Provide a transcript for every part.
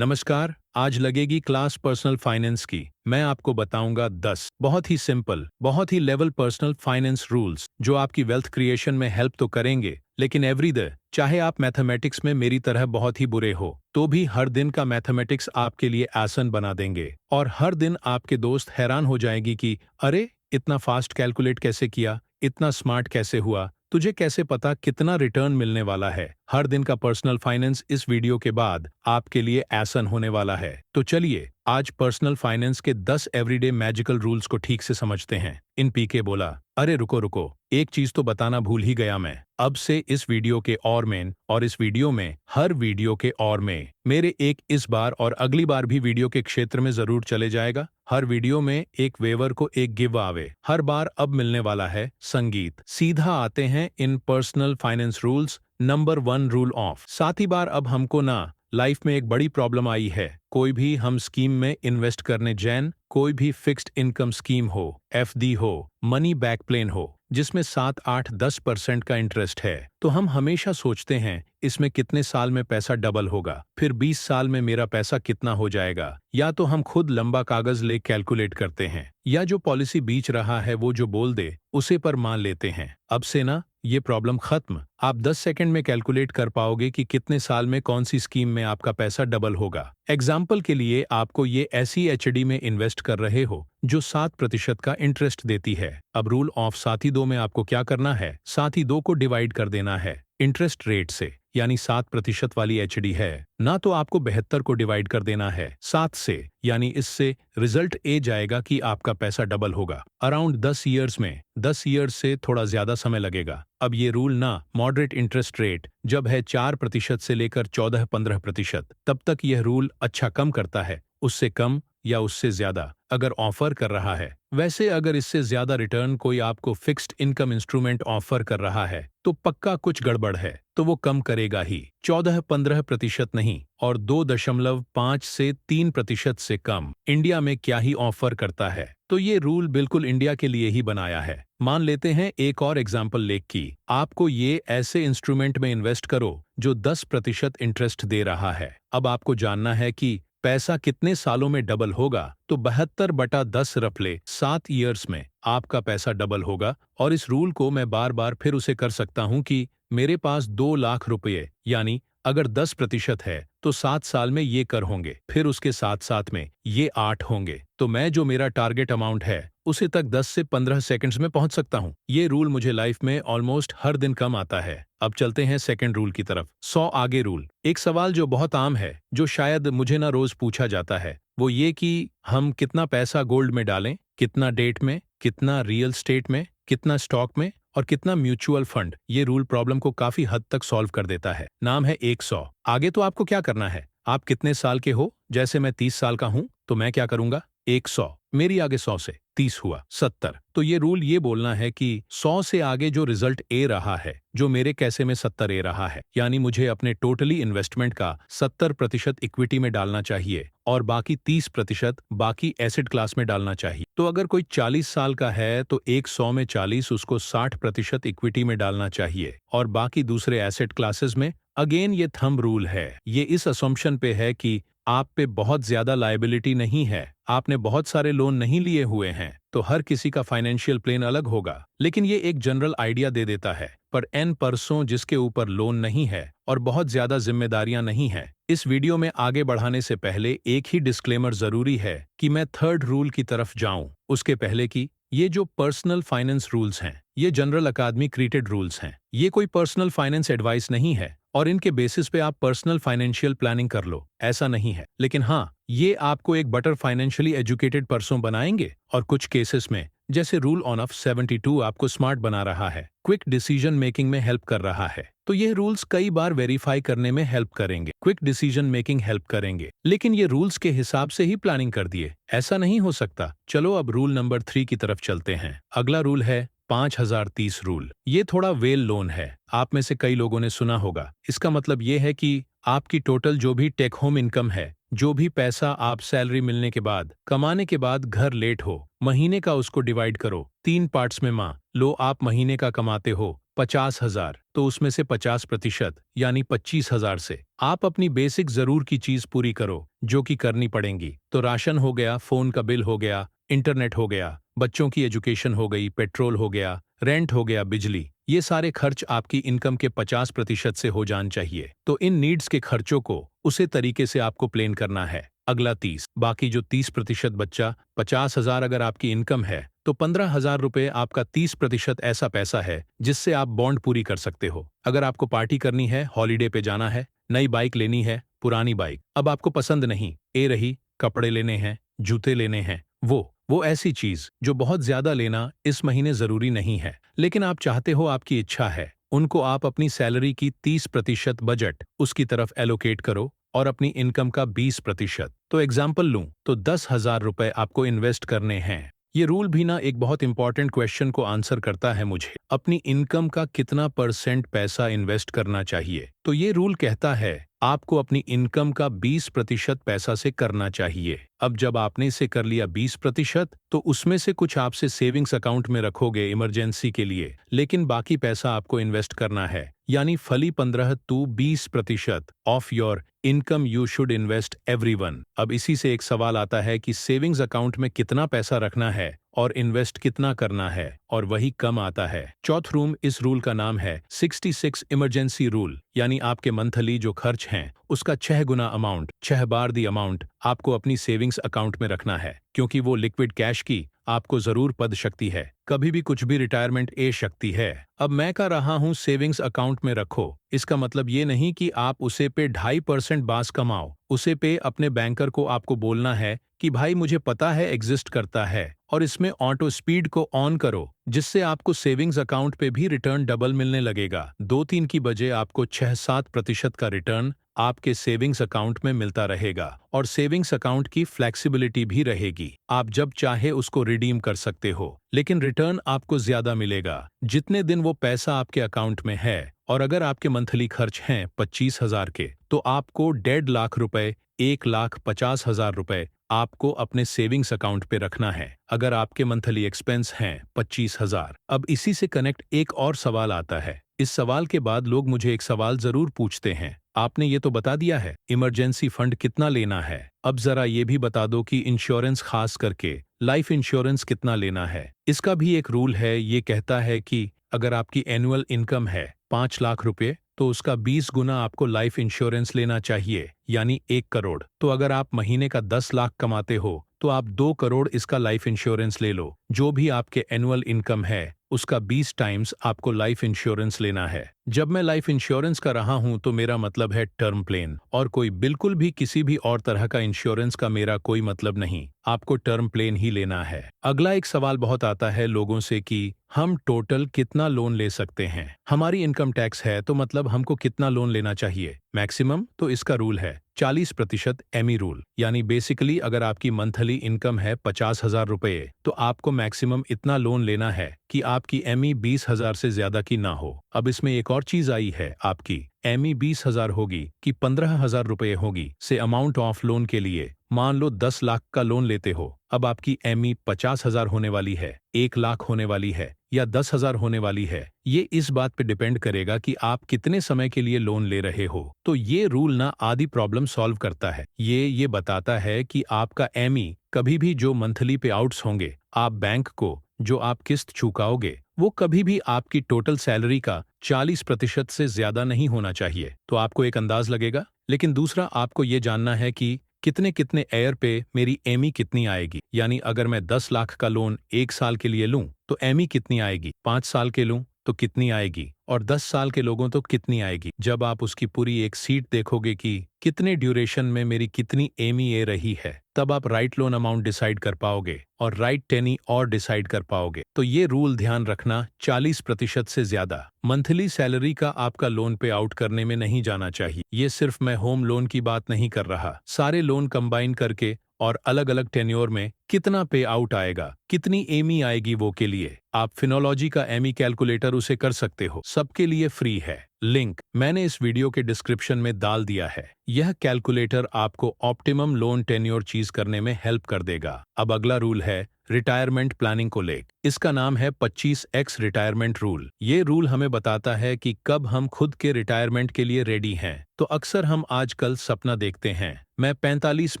नमस्कार। आज लगेगी क्लास पर्सनल फाइनेंस की। मैं आपको बताऊंगा 10 बहुत ही सिंपल, बहुत ही लेवल पर्सनल फाइनेंस रूल्स जो आपकी वेल्थ क्रिएशन में हेल्प तो करेंगे, लेकिन एवरी डे, चाहे आप मैथमेटिक्स में मेरी तरह बहुत ही बुरे हो, तो भी हर दिन का मैथमेटिक्स आपके लिए आसान बना देंगे। और हर दिन आपके दोस्त हैरान हो जाएगी कि अरे, इतना फास्ट कैलकुलेट कैसे किया, इतना स्मार्ट कैसे हुआ, तुझे कैसे पता कितना रिटर्न मिलने वाला है। हर दिन का पर्सनल फाइनेंस इस वीडियो के बाद आपके लिए आसान होने वाला है। तो चलिए आज पर्सनल फाइनेंस के 10 एवरीडे मैजिकल रूल्स को ठीक से समझते हैं। इन पीके बोला, अरे रुको रुको, एक चीज तो बताना भूल ही गया मैं। अब से इस वीडियो के और में और इस वीडियो में हर वीडियो के और में मेरे एक इस बार और अगली बार भी वीडियो के क्षेत्र में जरूर चले जाएगा। हर वीडियो में एक वेवर को एक गिव अवे हर बार अब मिलने वाला है। संगीत सीधा आते हैं इन personal finance rules. Number 1 rule of. साथ ही बार अब हमको ना लाइफ में एक बड़ी प्रॉब्लम आई है। कोई भी हम स्कीम में इन्वेस्ट करने जैन, कोई भी फिक्स्ड इनकम स्कीम हो, एफडी हो, मनी बैक प्लान हो, जिसमें 7, 8, 10% का इंटरेस्ट है, तो हम हमेशा सोचते हैं इसमें कितने साल में पैसा डबल होगा, फिर 20 साल में मेरा पैसा कितना हो जाएगा। या तो हम खुद लंबा कागज ले कैलकुलेट करते हैं, या जो पॉलिसी बेच रहा है वो जो बोल दे उसे पर मान लेते हैं। अब से ना ये प्रॉब्लम खत्म। आप 10 सेकंड में कैलकुलेट कर पाओगे कि कितने साल में कौन सी स्कीम में आपका पैसा डबल होगा। एग्जाम्पल के लिए आपको ये ऐसी एचडी में इन्वेस्ट कर रहे हो जो 7% का इंटरेस्ट देती है। अब रूल ऑफ साथी 2 में आपको क्या करना है, साथी 2 को डिवाइड कर देना है इंटरेस्ट रेट से, यानी 7% वाली एचडी है ना, तो आपको 72 को डिवाइड कर देना है 7 से, यानी इससे रिजल्ट ए जाएगा कि आपका पैसा डबल होगा अराउंड 10 ईयर्स में। 10 ईयर्स से थोड़ा ज्यादा समय लगेगा। अब ये रूल ना मॉडरेट इंटरेस्ट रेट जब है 4% से लेकर 14-15%, तब तक यह रूल अच्छा कम करता है, उससे कम या उससे ज्यादा अगर ऑफर कर रहा है। वैसे अगर इससे ज्यादा रिटर्न कोई आपको फिक्स्ड इनकम इंस्ट्रूमेंट ऑफर कर रहा है तो पक्का कुछ गड़बड़ है, तो वो कम करेगा ही। 14-15% नहीं, और 2.5 से 3% से कम इंडिया में क्या ही ऑफर करता है। तो ये रूल बिल्कुल इंडिया के लिए ही बनाया है। मान लेते हैं एक और एग्जाम्पल लेक की, आपको ये ऐसे इंस्ट्रूमेंट में इन्वेस्ट करो जो 10% इंटरेस्ट दे रहा है। अब आपको जानना है कि पैसा कितने सालों में डबल होगा, तो 72/10 रफले 7 ईयर्स में आपका पैसा डबल होगा। और इस रूल को मैं बार बार फिर उसे कर सकता हूं कि मेरे पास 2 लाख रुपये, यानी अगर 10% है तो 7 साल में ये कर होंगे, फिर उसके साथ साथ में ये 8 होंगे, तो मैं जो मेरा टारगेट अमाउंट है उसे तक 10 से 15 सेकंड्स में पहुंच सकता हूं। ये रूल मुझे लाइफ में ऑलमोस्ट हर दिन कम आता है। अब चलते हैं सेकंड रूल की तरफ, 100 आगे रूल। एक सवाल जो बहुत आम है, जो शायद मुझे ना रोज पूछा जाता है, वो ये कि हम कितना पैसा गोल्ड में डालें, कितना डेट में, कितना रियल स्टेट में, कितना स्टॉक में और कितना म्यूचुअल फंड। ये रूल प्रॉब्लम को काफी हद तक सॉल्व कर देता है। नाम है 100। आगे तो आपको क्या करना है, आप कितने साल के हो, जैसे मैं 30 साल का हूं तो मैं क्या करूंगा, 100 मेरी आगे 100 से 30 हुआ 70। तो ये रूल ये बोलना है कि 100 से आगे जो रिजल्ट ए रहा है, जो मेरे कैसे में 70 ए रहा है, यानी मुझे अपने टोटली इन्वेस्टमेंट का 70% इक्विटी में डालना चाहिए और बाकी 30% बाकी एसेट क्लास में डालना चाहिए। तो अगर कोई 40 साल का है तो 100 में 40 उसको 60% इक्विटी में डालना चाहिए और बाकी दूसरे एसेट क्लासेस में। अगेन ये थंब रूल है, ये इस असम्पशन पे है कि आप पे बहुत ज्यादा लायबिलिटी नहीं है, आपने बहुत सारे लोन नहीं लिए हुए हैं, तो हर किसी का फाइनेंशियल प्लान अलग होगा। लेकिन ये एक जनरल आइडिया दे देता है। पर एन परसों जिसके ऊपर लोन नहीं है और बहुत ज्यादा जिम्मेदारियां नहीं हैं। इस वीडियो में आगे बढ़ाने से पहले एक ही डिस्क्लेमर जरूरी है कि मैं थर्ड रूल की तरफ जाऊं उसके पहले कि ये जो पर्सनल फाइनेंस रूल्स हैं, ये जनरल अकादमी क्रिएटेड रूल्स हैं। ये कोई पर्सनल फाइनेंस एडवाइस नहीं है और इनके बेसिस पे आप पर्सनल फाइनेंशियल प्लानिंग कर लो, ऐसा नहीं है। लेकिन हाँ, ये आपको एक बेटर फाइनेंशियली एजुकेटेड पर्सन बनाएंगे और कुछ केसेस में, जैसे रूल ऑन ऑफ 72 आपको स्मार्ट बना रहा है, क्विक डिसीजन मेकिंग में हेल्प कर रहा है। तो ये रूल्स कई बार वेरीफाई करने में हेल्प करेंगे, क्विक डिसीजन मेकिंग हेल्प करेंगे, लेकिन ये रूल्स के हिसाब से ही प्लानिंग कर दिए, ऐसा नहीं हो सकता। चलो अब रूल नंबर 3 की तरफ चलते हैं। अगला रूल है 5030 रूल। ये थोड़ा वेल लोन है, आप में से कई लोगों ने सुना होगा। इसका मतलब ये है कि आपकी टोटल जो भी टेक होम इनकम है, जो भी पैसा आप सैलरी मिलने के बाद कमाने के बाद घर लेट हो, महीने का उसको डिवाइड करो 3 पार्ट्स में। लो आप महीने का कमाते हो 50,000, तो उसमें से 50% यानी 25,000 से आप अपनी बेसिक जरूर की चीज पूरी करो जो कि करनी पड़ेंगी। तो राशन हो गया, फोन का बिल हो गया, इंटरनेट हो गया, बच्चों की एजुकेशन हो गई, पेट्रोल हो गया, रेंट हो गया, बिजली, ये सारे खर्च आपकी इनकम के 50% से हो जान चाहिए। तो इन नीड्स के खर्चों को उसी तरीके से आपको प्लान करना है। अगला 30, बाकी जो 30% बच्चा, 50,000 अगर आपकी इनकम है तो 15,000 रुपए आपका 30% ऐसा पैसा है जिससे आप बॉन्ड पूरी कर सकते हो। अगर आपको पार्टी करनी है, हॉलीडे पे जाना है, नई बाइक लेनी है, पुरानी बाइक अब आपको पसंद नहीं, ए रही, कपड़े लेने हैं, जूते लेने हैं, वो ऐसी चीज जो बहुत ज्यादा लेना इस महीने जरूरी नहीं है, लेकिन आप चाहते हो, आपकी इच्छा है, उनको आप अपनी सैलरी की 30% बजट उसकी तरफ एलोकेट करो और अपनी इनकम का 20%। तो एग्जाम्पल लूं तो 10,000 रुपए आपको इन्वेस्ट करने हैं। ये रूल भी ना एक बहुत इंपॉर्टेंट क्वेश्चन को आंसर करता है, मुझे अपनी इनकम का कितना % पैसा इन्वेस्ट करना चाहिए। तो ये रूल कहता है आपको अपनी इनकम का 20% पैसा से करना चाहिए। अब जब आपने इसे कर लिया 20%, तो उसमें से कुछ आपसे सेविंग्स अकाउंट में रखोगे इमरजेंसी के लिए, लेकिन बाकी पैसा आपको इन्वेस्ट करना है, यानी फली 15 to 20% of your income you should invest everyone. अब इसी से एक सवाल आता है कि सेविंग्स अकाउंट में कितना पैसा रखना है और इन्वेस्ट कितना करना है, और वही कम आता है। चौथ रूम, इस रूल का नाम है 66 इमरजेंसी रूल, यानी आपके मंथली जो खर्च हैं उसका 6 गुना अमाउंट, 6 बार दी अमाउंट आपको अपनी सेविंग्स अकाउंट में रखना है, क्योंकि वो लिक्विड कैश की आपको जरूर पद शक्ति है, कभी भी कुछ भी रिटायरमेंट ए शक्ति है। अब मैं कह रहा हूं सेविंग्स अकाउंट में रखो, इसका मतलब ये नहीं कि आप उसे पे 2.5% बास कमाओ, उसे पे अपने बैंकर को आपको बोलना है कि भाई मुझे पता है एग्जिस्ट करता है, और इसमें ऑटो स्पीड को ऑन करो, जिससे आपको सेविंग्स अकाउंट पे भी रिटर्न डबल मिलने लगेगा। 2-3 की बजाय आपको 6-7% का रिटर्न आपके सेविंग्स अकाउंट में मिलता रहेगा, और सेविंग्स अकाउंट की फ्लेक्सिबिलिटी भी रहेगी, आप जब चाहे उसको रिडीम कर सकते हो, लेकिन रिटर्न आपको ज्यादा मिलेगा जितने दिन वो पैसा आपके अकाउंट में है। और अगर आपके मंथली खर्च हैं 25,000 के, तो आपको 1.5 लाख रुपए, 1,50,000 रुपए आपको अपने सेविंग्स अकाउंट पे रखना है, अगर आपके मंथली एक्सपेंस हैं 25,000। अब इसी से कनेक्ट एक और सवाल आता है। इस सवाल के बाद लोग मुझे एक सवाल जरूर पूछते हैं, आपने ये तो बता दिया है इमरजेंसी फंड कितना लेना है, अब जरा ये भी बता दो कि इंश्योरेंस, खास करके लाइफ इंश्योरेंस कितना लेना है। इसका भी एक रूल है, ये कहता है कि अगर आपकी एनुअल इनकम है 5 लाख रुपए, तो उसका 20 गुना आपको लाइफ इंश्योरेंस लेना चाहिए, यानी 1 करोड़। तो अगर आप महीने का 10 लाख कमाते हो तो आप 2 करोड़ इसका लाइफ इंश्योरेंस ले लो। जो भी आपके एनुअल इनकम है उसका 20 टाइम्स आपको लाइफ इंश्योरेंस लेना है। जब मैं लाइफ इंश्योरेंस का रहा हूं तो मेरा मतलब है टर्म प्लान, और कोई बिल्कुल भी किसी भी और तरह का इंश्योरेंस का मेरा कोई मतलब नहीं, आपको टर्म प्लान ही लेना है। अगला एक सवाल बहुत आता है लोगों से कि हम टोटल कितना लोन ले सकते हैं, हमारी इनकम टैक्स है तो मतलब हमको कितना लोन लेना चाहिए मैक्सिमम। तो इसका रूल है 40% एमी रूल, यानी बेसिकली अगर आपकी मंथली इनकम है 50,000 रुपए, तो आपको मैक्सिमम इतना लोन लेना है कि आपकी एमी 20,000 से ज्यादा की ना हो। अब इसमें एक और चीज आई है, आपकी एमी 20,000 होगी कि 15,000 रुपए होगी, से अमाउंट ऑफ लोन के लिए मान लो 10 लाख का लोन लेते हो, अब आपकी एमी 50,000 होने वाली है, 1 लाख होने वाली है, या 10,000 होने वाली है, ये इस बात पे डिपेंड करेगा कि आप कितने समय के लिए लोन ले रहे हो। तो ये रूल ना आधी प्रॉब्लम सॉल्व करता है, ये बताता है कि आपका एमी कभी भी जो मंथली पे आउट्स होंगे आप बैंक को, जो आप किस्त चुकाओगे, वो कभी भी आपकी टोटल सैलरी का 40% से ज्यादा नहीं होना चाहिए। तो आपको एक अंदाज लगेगा, लेकिन दूसरा आपको ये जानना है कि कितने कितने ईयर पे मेरी एमी कितनी आएगी, यानी अगर मैं 10 लाख का लोन 1 साल के लिए लूं तो एमी कितनी आएगी, 5 साल के लूं तो कितनी आएगी, और 10 साल के लोगों तो कितनी आएगी। जब आप उसकी पूरी एक सीट देखोगे कि कितने ड्यूरेशन में मेरी कितनी एमी ए रही है, तब आप राइट लोन अमाउंट डिसाइड कर पाओगे और राइट टेनी और डिसाइड कर पाओगे। तो ये रूल ध्यान रखना, 40% से ज्यादा मंथली सैलरी का आपका लोन पे आउट करने में नहीं जाना चाहिए। ये सिर्फ मैं होम लोन की बात नहीं कर रहा, सारे लोन कंबाइन करके और अलग अलग टेन्योर में कितना पे आउट आएगा, कितनी एमी आएगी, वो के लिए आप फिनोलॉजी का एमी कैलकुलेटर उसे कर सकते हो, सबके लिए फ्री है। लिंक मैंने इस वीडियो के डिस्क्रिप्शन में डाल दिया है। यह कैलकुलेटर आपको ऑप्टिमम लोन टेन्योर चीज करने में हेल्प कर देगा। अब अगला रूल है रिटायरमेंट प्लानिंग को लेकर। इसका नाम है 25x रिटायरमेंट रूल। ये रूल हमें बताता है कि कब हम खुद के रिटायरमेंट के लिए रेडी हैं। तो अक्सर हम आजकल सपना देखते हैं, मैं 45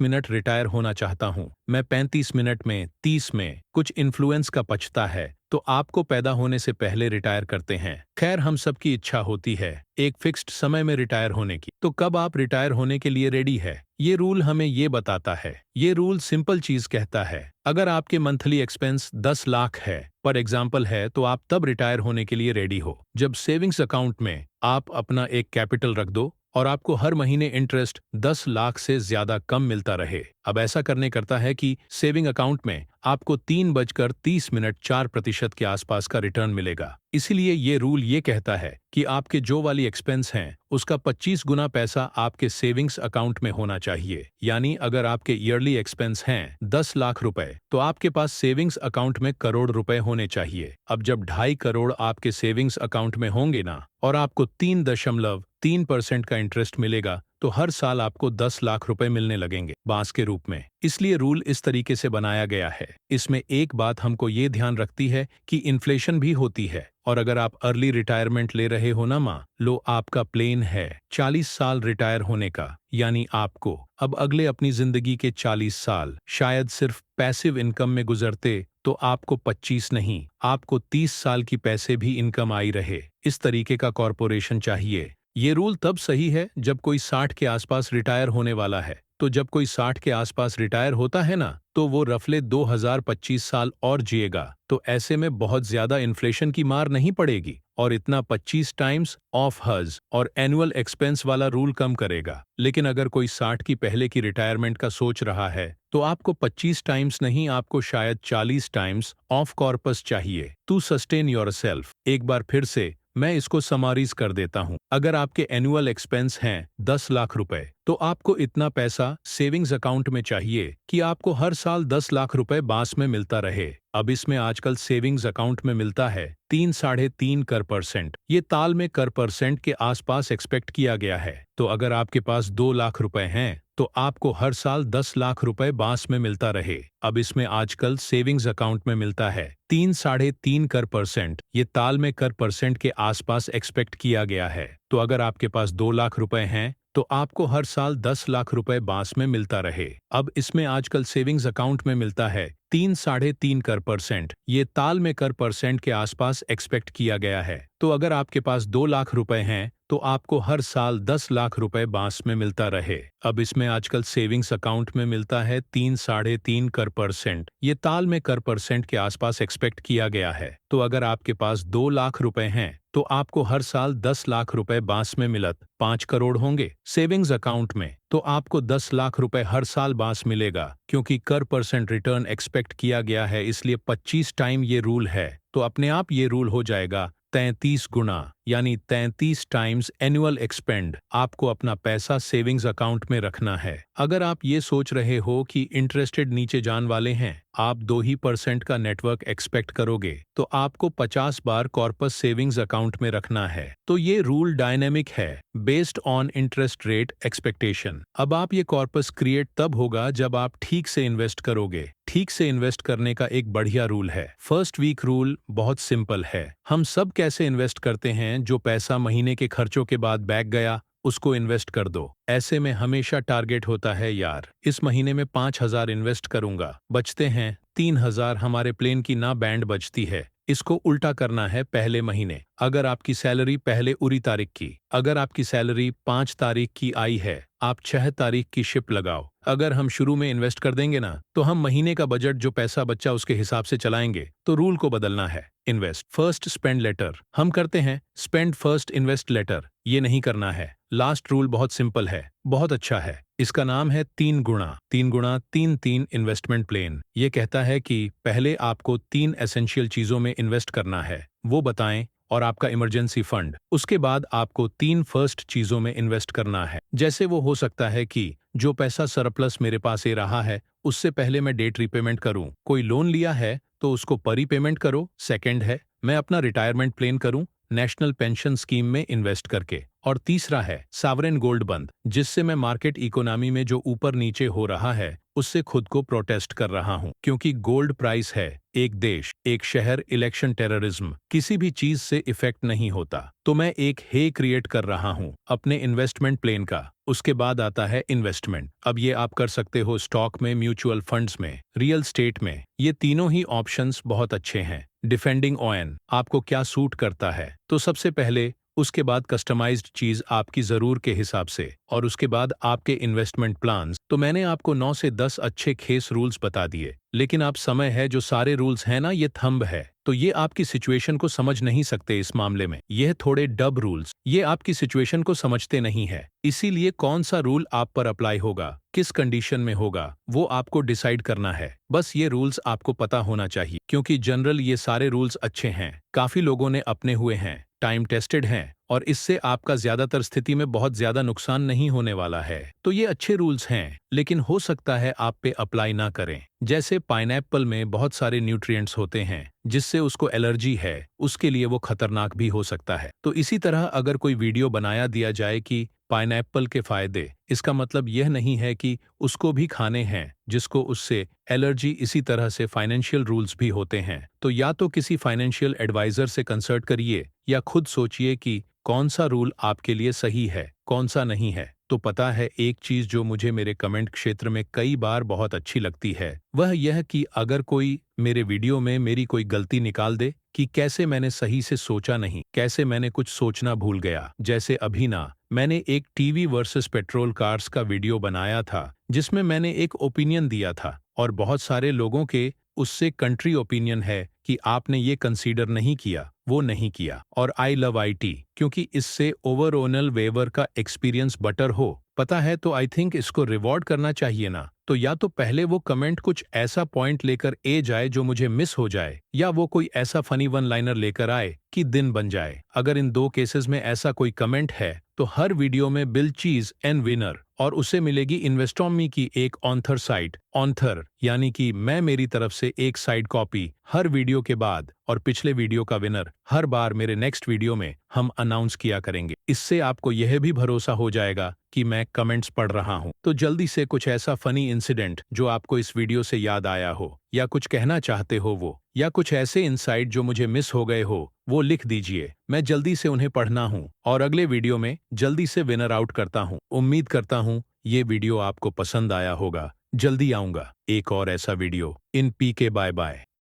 मिनट रिटायर होना चाहता हूँ, मैं 35 मिनट में, 30 में। कुछ इन्फ्लुएंस का पछता है तो आपको पैदा होने से पहले रिटायर करते हैं। खैर, हम सबकी इच्छा होती है एक फिक्स्ड समय में रिटायर होने की। तो कब आप रिटायर होने के लिए रेडी है, ये रूल हमें ये बताता है। ये रूल सिंपल चीज कहता है, अगर आपके मंथली एक्सपेंस 10 लाख है पर एग्जाम्पल है, तो आप तब रिटायर होने के लिए रेडी हो जब सेविंग्स अकाउंट में आप अपना एक कैपिटल रख दो और आपको हर महीने इंटरेस्ट 10 लाख से ज्यादा कम मिलता रहे। अब ऐसा करने करता है कि सेविंग अकाउंट में आपको 3:30 4% के आसपास का रिटर्न मिलेगा। इसीलिए ये रूल ये कहता है कि आपके जो वाली एक्सपेंस हैं उसका 25 गुना पैसा आपके सेविंग्स अकाउंट में होना चाहिए। यानी अगर आपके ईयरली एक्सपेंस हैं 10 लाख रुपए तो आपके पास सेविंग्स अकाउंट में करोड़ रुपए होने चाहिए। अब जब 2.5 करोड़ आपके सेविंग्स अकाउंट में होंगे ना और आपको 3.3% का इंटरेस्ट मिलेगा, तो हर साल आपको 10 लाख रुपए मिलने लगेंगे बांस के रूप में। इसलिए रूल इस तरीके से बनाया गया है। इसमें एक बात हमको ये ध्यान रखती है कि इन्फ्लेशन भी होती है, और अगर आप अर्ली रिटायरमेंट ले रहे हो ना मान लो आपका प्लान है 40 साल रिटायर होने का, यानी आपको अब अगले अपनी जिंदगी के 40 साल शायद सिर्फ पैसिव इनकम में गुजरते, तो आपको 25 नहीं, आपको 30 साल की पैसे भी इनकम आई रहे। इस तरीके का कॉर्पोरेशन चाहिए। ये रूल तब सही है जब कोई 60 के आसपास रिटायर होने वाला है। तो जब कोई 60 के आसपास रिटायर होता है ना, तो वो रफले 2025 साल और जिएगा। तो ऐसे में बहुत ज्यादा इन्फ्लेशन की मार नहीं पड़ेगी और इतना 25 टाइम्स ऑफ हज और एनुअल एक्सपेंस वाला रूल कम करेगा। लेकिन अगर कोई 60 की पहले की रिटायरमेंट का सोच रहा है, तो आपको 25 टाइम्स नहीं, आपको शायद 40 टाइम्स ऑफ कॉर्पस चाहिए टू सस्टेन योरसेल्फ। एक बार फिर से मैं इसको समराइज कर देता हूं। अगर आपके एनुअल एक्सपेंस हैं 10 लाख रुपए, तो आपको इतना पैसा सेविंग्स अकाउंट में चाहिए कि आपको हर साल 10 लाख रुपए बांस में मिलता रहे। अब इसमें आजकल सेविंग्स अकाउंट में मिलता है 3-3.5%। ये ताल में कर परसेंट के आसपास एक्सपेक्ट किया गया है। तो अगर आपके पास 2 लाख रुपए हैं तो आपको हर साल 10 लाख रुपए बांस में मिलता रहे। अब इसमें आजकल सेविंग्स अकाउंट में मिलता है 3-3.5%। ये ताल में कर परसेंट के आसपास एक्सपेक्ट किया गया है। तो अगर आपके पास 2 लाख रुपए हैं तो आपको हर साल 10 लाख रुपए बांस में मिलता रहे। अब इसमें आजकल सेविंग्स अकाउंट में मिलता है 3-3.5%। ये ताल में कर परसेंट के आसपास एक्सपेक्ट किया गया है। तो अगर आपके पास 2 लाख रुपए हैं तो आपको हर साल 10 लाख रुपए बांस में मिलता रहे। अब इसमें आजकल सेविंग्स अकाउंट में मिलता है 3-3.5%। ये ताल में कर परसेंट के आसपास एक्सपेक्ट किया गया है। तो अगर आपके पास 2 लाख रुपए हैं तो आपको हर साल 10 लाख रुपए बांस में मिलत 5 करोड़ होंगे। सेविंग्स अकाउंट में तो आपको 10 लाख रुपए हर साल बांस मिलेगा, क्योंकि कर परसेंट रिटर्न एक्सपेक्ट किया गया है, इसलिए 25 टाइम ये रूल है। तो अपने आप ये रूल हो जाएगा 33 गुना, यानी 33 टाइम्स एनुअल एक्सपेंड आपको अपना पैसा सेविंग्स अकाउंट में रखना है। अगर आप ये सोच रहे हो कि इंटरेस्टेड नीचे जान वाले हैं, आप 2% का नेटवर्क एक्सपेक्ट करोगे, तो आपको 50 बार कॉर्पस सेविंग्स अकाउंट में रखना है। तो ये रूल डायनेमिक है, based on interest rate expectation. अब आप ये कॉर्पस क्रिएट तब होगा जब आप ठीक से इन्वेस्ट करोगे। ठीक से इन्वेस्ट करने का एक बढ़िया रूल है, फर्स्ट वीक रूल। बहुत सिंपल है। हम सब कैसे इन्वेस्ट करते हैं, जो पैसा महीने के खर्चों के बाद बैक गया उसको इन्वेस्ट कर दो। ऐसे में हमेशा टारगेट होता है, यार इस महीने में 5,000 इन्वेस्ट करूंगा, बचते हैं 3,000, हमारे प्लेन की ना बैंड बचती है। इसको उल्टा करना है पहले महीने। अगर आपकी सैलरी पहले उरी तारीख की, अगर आपकी सैलरी 5 तारीख की आई है, आप 6 तारीख की शिप लगाओ। अगर हम शुरू में इन्वेस्ट कर देंगे ना, तो हम महीने का बजट जो पैसा बच्चा उसके हिसाब से चलाएंगे। तो रूल को बदलना है, इन्वेस्ट फर्स्ट स्पेंड लेटर। हम करते हैं स्पेंड फर्स्ट इन्वेस्ट लेटर, ये नहीं करना है। लास्ट रूल बहुत सिंपल है, बहुत अच्छा है। इसका नाम है 3 गुणा 3 गुणा 3 इन्वेस्टमेंट प्लान। ये कहता है कि पहले आपको 3 एसेंशियल चीजों में इन्वेस्ट करना है, वो बताएं, और आपका इमरजेंसी फंड। उसके बाद आपको 3 फर्स्ट चीजों में इन्वेस्ट करना है। जैसे वो हो सकता है कि जो पैसा सरप्लस मेरे पास ए रहा है उससे पहले मैं डेट रीपेमेंट करूं, कोई लोन लिया है तो उसको परीपेमेंट करो। सेकंड है, मैं अपना रिटायरमेंट प्लान करूं नेशनल पेंशन स्कीम में इन्वेस्ट करके। और तीसरा है सॉवरेन गोल्ड बंद, जिससे मैं मार्केट इकोनॉमी में जो ऊपर नीचे हो रहा है उससे खुद को प्रोटेस्ट कर रहा हूं, क्योंकि गोल्ड प्राइस है एक देश, एक शहर, इलेक्शन, टेररिज्म, किसी भी चीज से इफेक्ट नहीं होता। तो मैं एक हे क्रिएट कर रहा हूं अपने इन्वेस्टमेंट प्लान का। उसके बाद आता है इन्वेस्टमेंट। अब ये आप कर सकते हो स्टॉक में, म्यूचुअल फंड्स में, रियल स्टेट में। ये तीनों ही ऑप्शंस बहुत अच्छे हैं। डिफेंडिंग ऑन आपको क्या सूट करता है, तो सबसे पहले उसके बाद कस्टमाइज्ड चीज आपकी जरूर के हिसाब से, और उसके बाद आपके इन्वेस्टमेंट प्लान्स। तो मैंने आपको 9 से 10 अच्छे खेस रूल्स बता दिए, लेकिन आप समय है जो सारे रूल्स हैं ना, ये थंब है, तो ये आपकी सिचुएशन को समझ नहीं सकते इस मामले में। यह थोड़े डब रूल्स, ये आपकी सिचुएशन को समझते नहीं है। इसीलिए कौन सा रूल आप पर अप्लाई होगा, किस कंडीशन में होगा, वो आपको डिसाइड करना है। बस ये रूल्स आपको पता होना चाहिए, क्योंकि जनरल ये सारे रूल्स अच्छे हैं, काफी लोगों ने अपने हुए हैं, टाइम टेस्टेड हैं, और इससे आपका ज्यादातर स्थिति में बहुत ज्यादा नुकसान नहीं होने वाला है। तो ये अच्छे रूल्स हैं, लेकिन हो सकता है आप पे अप्लाई ना करें। जैसे पाइनएप्पल में बहुत सारे न्यूट्रिएंट्स होते हैं जिससे उसको एलर्जी है, उसके लिए वो खतरनाक भी हो सकता है। तो इसी तरह अगर कोई वीडियो बनाया दिया जाए कि पाइनएप्पल के फायदे, इसका मतलब यह नहीं है कि उसको भी खाने हैं जिसको उससे एलर्जी। इसी तरह से फाइनेंशियल रूल्स भी होते हैं, तो या तो किसी फाइनेंशियल एडवाइजर से कंसल्ट करिए या खुद सोचिए कि कौन सा रूल आपके लिए सही है, कौन सा नहीं है। तो पता है एक चीज जो मुझे मेरे कमेंट क्षेत्र में कई बार बहुत अच्छी लगती है, वह यह कि अगर कोई मेरे वीडियो में मेरी कोई गलती निकाल दे कि कैसे मैंने सही से सोचा नहीं, कैसे मैंने कुछ सोचना भूल गया। जैसे अभी ना मैंने एक टीवी वर्सेस पेट्रोल कार्स का वीडियो बनाया था जिसमें मैंने एक ओपिनियन दिया था, और बहुत सारे लोगों के उससे कंट्री ओपिनियन है कि आपने ये कंसीडर नहीं किया, वो नहीं किया। और आई लव आईटी, क्योंकि इससे ओवरऑल वेवर का एक्सपीरियंस बेटर हो, पता है, तो आई थिंक इसको रिवॉर्ड करना चाहिए ना। तो या तो पहले वो कमेंट कुछ ऐसा पॉइंट लेकर ए जाए जो मुझे मिस हो जाए, या वो कोई ऐसा फनी वन लाइनर लेकर आए कि दिन बन जाए। अगर इन दो केसेस में ऐसा कोई कमेंट है तो हर वीडियो में बिल चीज एंड विनर, और उसे मिलेगी इन्वेस्टॉमी की एक ऑन्थर साइट, ऑन्थर यानी कि मैं मेरी तरफ से एक साइड कॉपी हर वीडियो के बाद, और पिछले वीडियो का विनर हर बार मेरे नेक्स्ट वीडियो में हम अनाउंस किया करेंगे। इससे आपको यह भी भरोसा हो जाएगा कि मैं कमेंट्स पढ़ रहा हूं। तो जल्दी से कुछ ऐसा फनी इंसिडेंट जो आपको इस वीडियो से याद आया हो, या कुछ कहना चाहते हो वो, या कुछ ऐसे इनसाइट जो मुझे मिस हो गए हो, वो लिख दीजिए। मैं जल्दी से उन्हें पढ़ना हूं और अगले वीडियो में जल्दी से विनर आउट करता हूं। उम्मीद करता हूं ये वीडियो आपको पसंद आया होगा। जल्दी आऊंगा एक और ऐसा वीडियो। इन पीके बाय बाय।